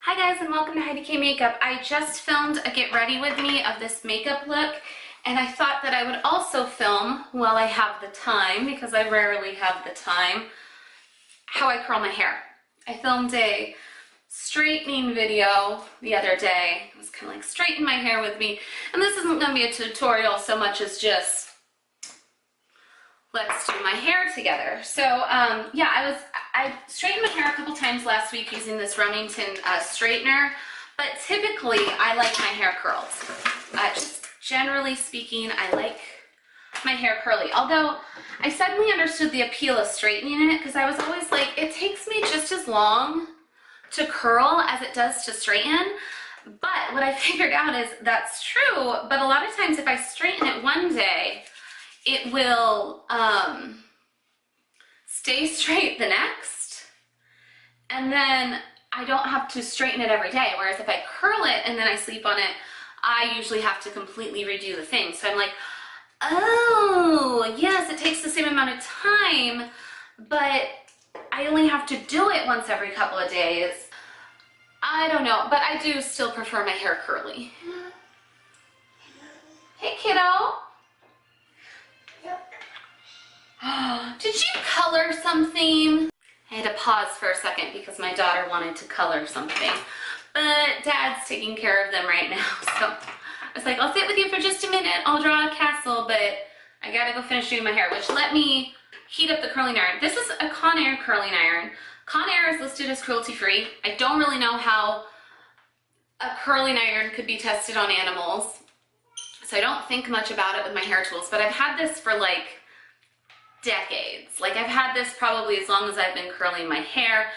Hi guys, and welcome to HeidiKMakeup. I just filmed a get ready with me of this makeup look, and I thought that I would also film, while I have the time, because I rarely have the time, how I curl my hair. I filmed a straightening video the other day. It was kind of like straighten my hair with me, and this isn't going to be a tutorial so much as just let's do my hair together. So yeah, I straightened my hair a couple times last week using this Remington straightener, but typically I like my hair curled. Just generally speaking, I like my hair curly. Although I suddenly understood the appeal of straightening it, because I was always like, it takes me just as long to curl as it does to straighten. But what I figured out is that's true, but a lot of times if I straighten it one day, it will stay straight the next, and then I don't have to straighten it every day. Whereas if I curl it and then I sleep on it, I usually have to completely redo the thing. So I'm like, oh, yes, it takes the same amount of time, but I only have to do it once every couple of days. I don't know, but I do still prefer my hair curly. Hey, kiddo. Did you color something? I had to pause for a second because my daughter wanted to color something, but Dad's taking care of them right now. So I was like, I'll sit with you for just a minute. I'll draw a castle, but I gotta go finish doing my hair, which let me heat up the curling iron. This is a Conair curling iron. Conair is listed as cruelty-free. I don't really know how a curling iron could be tested on animals, so I don't think much about it with my hair tools, but I've had this for like decades. Like I've had this probably as long as I've been curling my hair.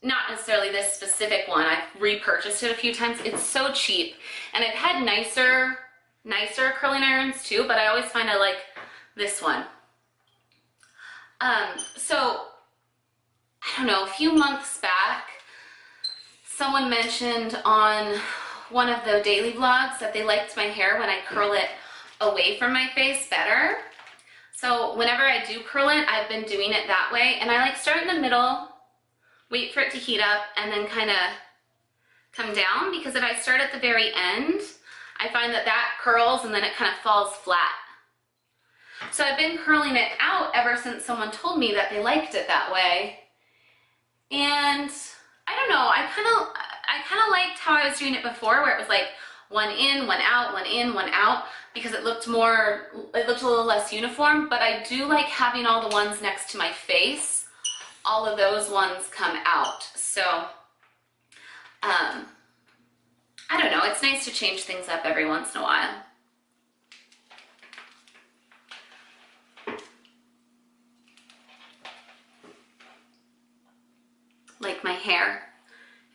Not necessarily this specific one. I've repurchased it a few times. It's so cheap, and I've had nicer curling irons too, but I always find I like this one. So I don't know, a few months back, someone mentioned on one of the daily vlogs that they liked my hair when I curl it away from my face better. So whenever I do curl it, I've been doing it that way, and I like start in the middle, wait for it to heat up, and then kind of come down, because if I start at the very end, I find that that curls and then it kind of falls flat. So I've been curling it out ever since someone told me that they liked it that way, and I don't know, I kind of liked how I was doing it before, where it was like one in, one out, one in, one out, because it looked a little less uniform. But I do like having all the ones next to my face, all of those ones come out. So I don't know, it's nice to change things up every once in a while. Like my hair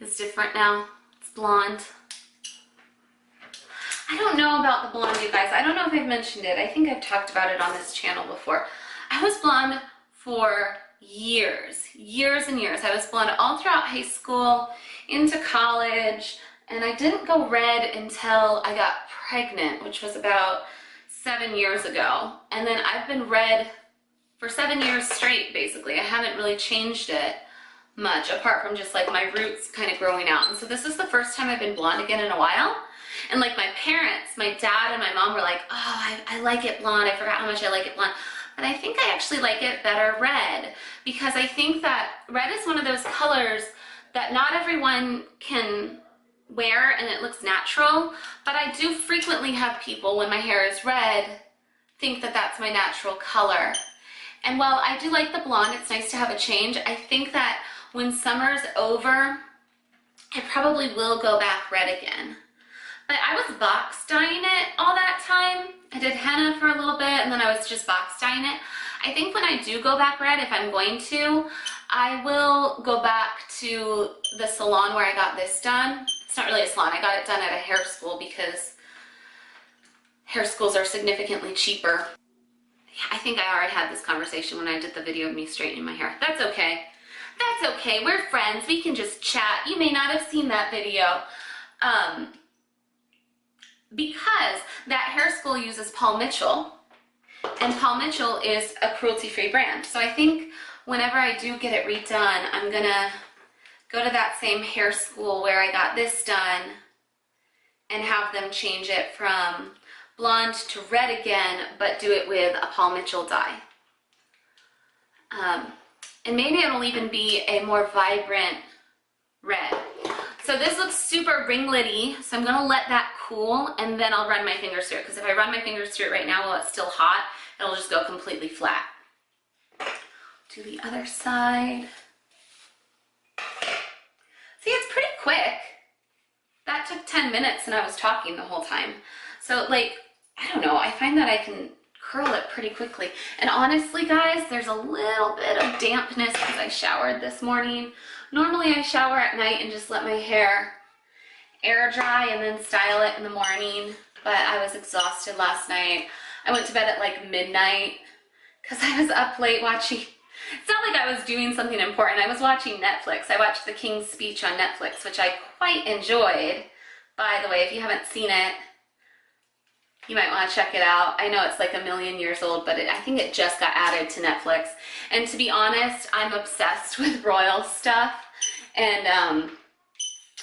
is different now, it's blonde. I don't know about the blonde, you guys. I don't know if I've mentioned it. I think I've talked about it on this channel before. I was blonde for years and years. I was blonde all throughout high school, into college, and I didn't go red until I got pregnant, which was about 7 years ago. And then I've been red for 7 years straight, basically. I haven't really changed it much, apart from just like my roots kind of growing out. And so this is the first time I've been blonde again in a while. And like my parents, my dad and my mom were like, oh, I like it blonde. I forgot how much I like it blonde. But I think I actually like it better red, because I think that red is one of those colors that not everyone can wear and it looks natural. But I do frequently have people, when my hair is red, think that that's my natural color. And while I do like the blonde, it's nice to have a change. I think that when summer's over, I probably will go back red again. But I was box dyeing it all that time. I did henna for a little bit, and then I was just box dyeing it. I think when I do go back red, if I'm going to, I will go back to the salon where I got this done. It's not really a salon. I got it done at a hair school, because hair schools are significantly cheaper. I think I already had this conversation when I did the video of me straightening my hair. That's okay. That's okay. We're friends. We can just chat. You may not have seen that video. Because that hair school uses Paul Mitchell, and Paul Mitchell is a cruelty-free brand. So I think whenever I do get it redone, I'm gonna go to that same hair school where I got this done and have them change it from blonde to red again, but do it with a Paul Mitchell dye. And maybe it'll even be a more vibrant red. So this looks super ringletty, so I'm gonna let that cool and then I'll run my fingers through it, because if I run my fingers through it right now while it's still hot, it'll just go completely flat. Do the other side. See, it's pretty quick. That took 10 minutes and I was talking the whole time. So like, I don't know, I find that I can curl it pretty quickly. And honestly, guys, there's a little bit of dampness because I showered this morning. Normally I shower at night and just let my hair air dry and then style it in the morning, but I was exhausted last night. I went to bed at like midnight because I was up late watching. It's not like I was doing something important. I was watching Netflix. I watched The King's Speech on Netflix, which I quite enjoyed. By the way, if you haven't seen it, you might want to check it out. I know it's like a million years old, but I think it just got added to Netflix. And to be honest, I'm obsessed with royal stuff, and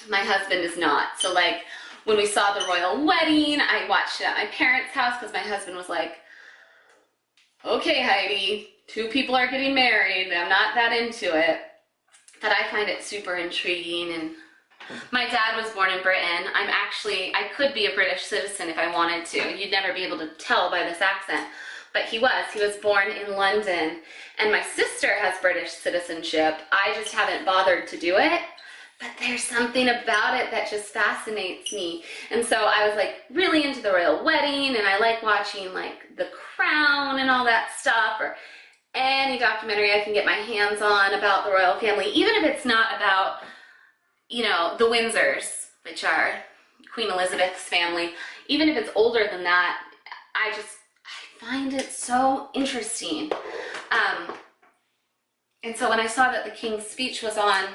my husband is not. So like, when we saw the royal wedding, I watched it at my parents' house because my husband was like, okay, Heidi, 2 people are getting married. I'm not that into it. But I find it super intriguing. And my dad was born in Britain. I could be a British citizen if I wanted to. You'd never be able to tell by this accent. But he was born in London. And my sister has British citizenship. I just haven't bothered to do it. But there's something about it that just fascinates me. And so I was like really into the royal wedding, and I like watching like The Crown and all that stuff, or any documentary I can get my hands on about the royal family, even if it's not about, you know, the Windsors, which are Queen Elizabeth's family. Even if it's older than that, I find it so interesting. And so when I saw that The King's Speech was on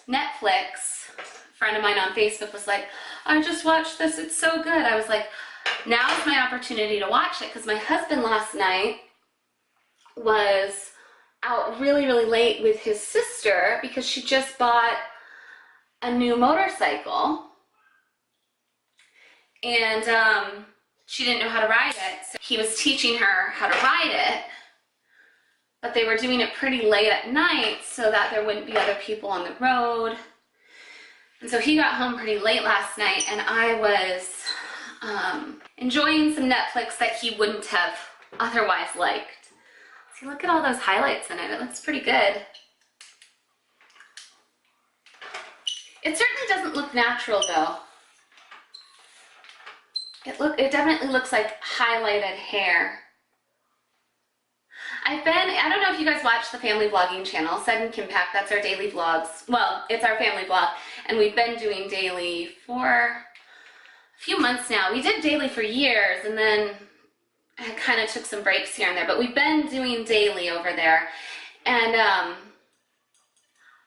Netflix, a friend of mine on Facebook was like, I just watched this, it's so good. I was like, now's my opportunity to watch it, because my husband last night was out really, really late with his sister because she just bought a new motorcycle, and she didn't know how to ride it. So he was teaching her how to ride it, but they were doing it pretty late at night so that there wouldn't be other people on the road. And so he got home pretty late last night, and I was enjoying some Netflix that he wouldn't have otherwise liked. See, look at all those highlights in it. It looks pretty good. It certainly doesn't look natural though. It definitely looks like highlighted hair. I don't know if you guys watch the family vlogging channel, HeidiKMakeup, that's our daily vlogs. Well, it's our family vlog, and we've been doing daily for a few months now. We did daily for years, and then I kind of took some breaks here and there, but we've been doing daily over there. And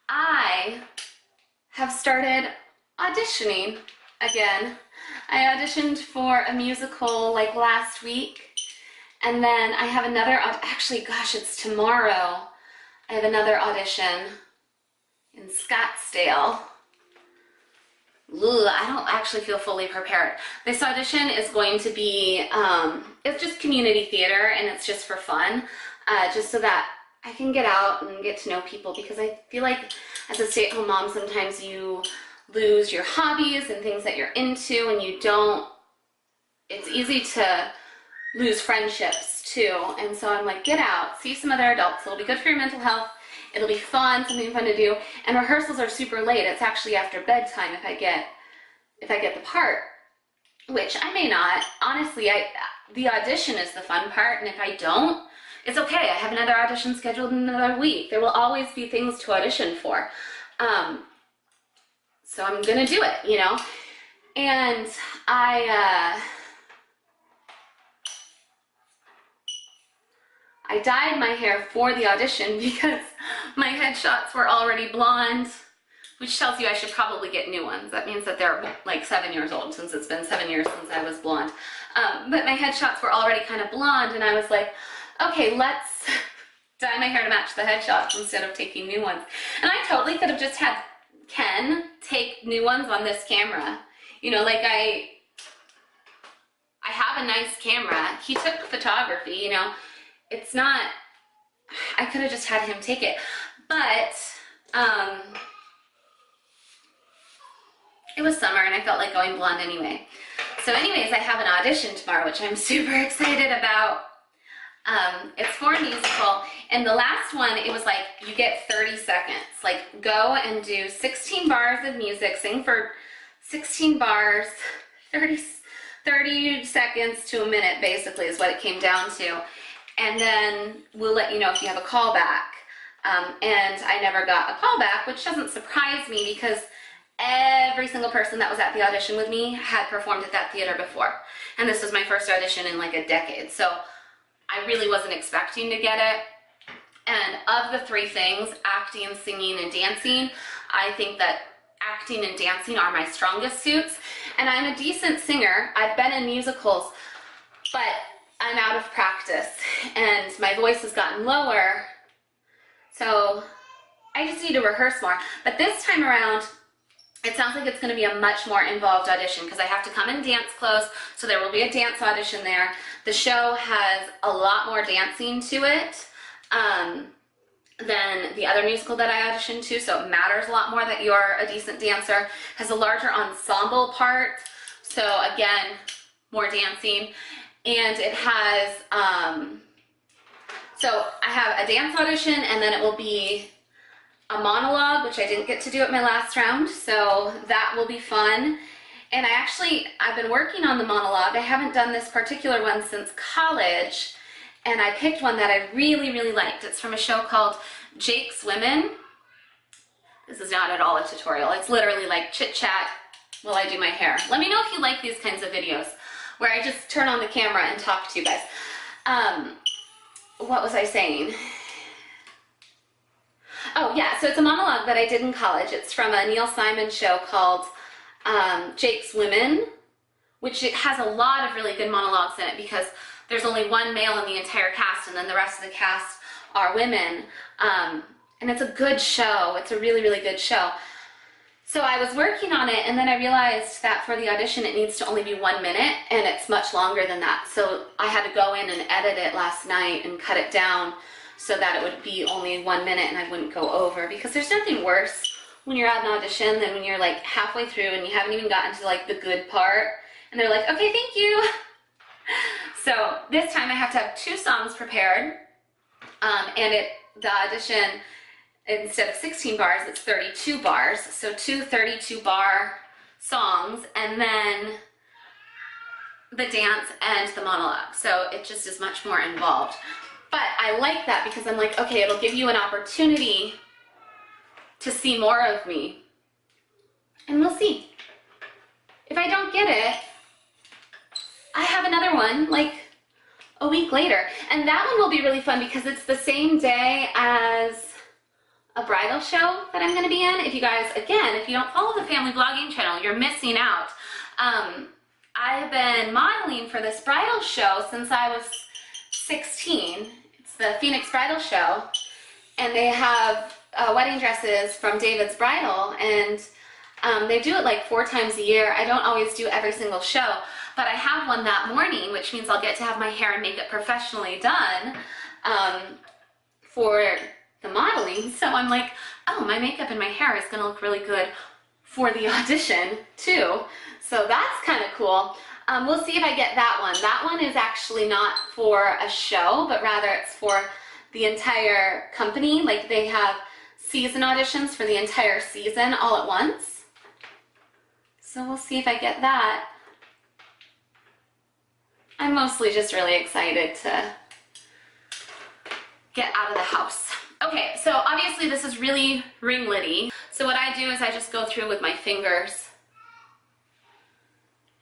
I have started auditioning again. I auditioned for a musical like last week. And then I have another, actually, gosh, it's tomorrow. I have another audition in Scottsdale. Ugh, I don't actually feel fully prepared. This audition is going to be, it's just community theater, and it's just for fun, just so that I can get out and get to know people, because I feel like as a stay-at-home mom, sometimes you lose your hobbies and things that you're into, and you don't, it's easy to lose friendships too. And so I'm like, get out, see some other adults. It'll be good for your mental health. It'll be fun, something fun to do. And rehearsals are super late. It's actually after bedtime if I get the part, which I may not. Honestly, the audition is the fun part, and if I don't, it's okay. I have another audition scheduled in another week. There will always be things to audition for. So I'm gonna do it, you know? And I dyed my hair for the audition because my headshots were already blonde, which tells you I should probably get new ones. That means that they're like 7 years old, since it's been 7 years since I was blonde. But my headshots were already kind of blonde, and I was like, okay, let's dye my hair to match the headshots instead of taking new ones. And I totally could have just had can take new ones on this camera. You know, like I have a nice camera. He took photography, you know. It's not, I could have just had him take it, but it was summer and I felt like going blonde anyway. So anyways, I have an audition tomorrow, which I'm super excited about. It's for a musical, and the last one, it was like, you get 30 seconds. Like, go and do 16 bars of music, sing for 16 bars, 30 seconds to a minute, basically, is what it came down to. And then we'll let you know if you have a callback. And I never got a callback, which doesn't surprise me because every single person that was at the audition with me had performed at that theater before. And this was my first audition in like a decade. So I really wasn't expecting to get it. And of the three things, acting, singing, and dancing, I think that acting and dancing are my strongest suits. And I'm a decent singer. I've been in musicals, but I'm out of practice and my voice has gotten lower. So I just need to rehearse more. But this time around, it sounds like it's going to be a much more involved audition because I have to come in dance clothes, so there will be a dance audition there. The show has a lot more dancing to it than the other musical that I auditioned to, so it matters a lot more that you're a decent dancer. It has a larger ensemble part, so again, more dancing. And it has, so I have a dance audition, and then it will be a monologue, which I didn't get to do at my last round, so that will be fun. And I've been working on the monologue. I haven't done this particular one since college, and I picked one that I really, really liked. It's from a show called Jake's Women. This is not at all a tutorial. It's literally like chit chat while I do my hair. Let me know if you like these kinds of videos where I just turn on the camera and talk to you guys. What was I saying? Oh yeah, so it's a monologue that I did in college. It's from a Neil Simon show called Jake's Women, which it has a lot of really good monologues in it because there's only one male in the entire cast and then the rest of the cast are women. And it's a good show. It's a really, really good show. So I was working on it and then I realized that for the audition it needs to only be 1 minute and it's much longer than that. So I had to go in and edit it last night and cut it down so that it would be only 1 minute and I wouldn't go over, because there's nothing worse when you're at an audition than when you're like halfway through and you haven't even gotten to like the good part and they're like, okay, thank you. So this time I have to have 2 songs prepared, and the audition, instead of 16 bars, it's 32 bars. So 2 32-bar songs and then the dance and the monologue. So it just is much more involved. But I like that because I'm like, okay, it'll give you an opportunity to see more of me. And we'll see. If I don't get it, I have another one like a week later. And that one will be really fun because it's the same day as a bridal show that I'm going to be in. If you guys, again, if you don't follow the family vlogging channel, you're missing out. I've been modeling for this bridal show since I was 16. It's the Phoenix Bridal Show, and they have wedding dresses from David's Bridal, and they do it like 4 times a year. I don't always do every single show, but I have one that morning, which means I'll get to have my hair and makeup professionally done for the modeling. So I'm like, oh, my makeup and my hair is gonna look really good for the audition too. So that's kind of cool. We'll see if I get that one. That one is actually not for a show, but rather it's for the entire company. Like they have season auditions for the entire season all at once. So we'll see if I get that. I'm mostly just really excited to get out of the house. Okay, so obviously this is really ringletty. So what I do is I just go through with my fingers.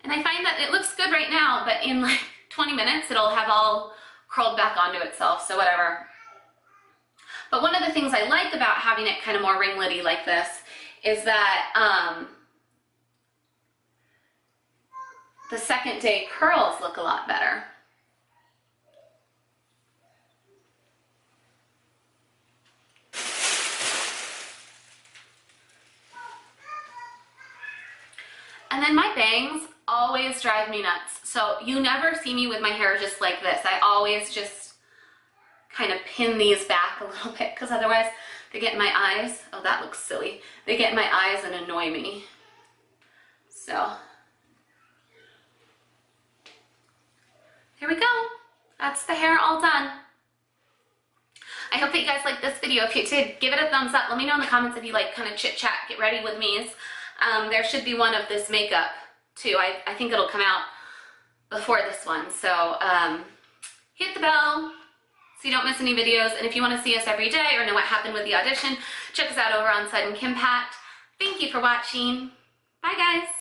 And I find that it looks good right now, but in like 20 minutes it'll have all curled back onto itself, so whatever. But one of the things I like about having it kind of more ringletty like this is that the second day curls look a lot better. And then my bangs always drive me nuts. So you never see me with my hair just like this. I always just kind of pin these back a little bit because otherwise they get in my eyes. Oh, that looks silly. They get in my eyes and annoy me. So here we go. That's the hair all done. I hope that you guys liked this video. If you did, give it a thumbs up. Let me know in the comments if you like kind of chit chat, get ready with me. There should be one of this makeup too. I think it'll come out before this one. So hit the bell so you don't miss any videos. And if you want to see us every day or know what happened with the audition, check us out over on HeidiKMakeup. Thank you for watching. Bye guys.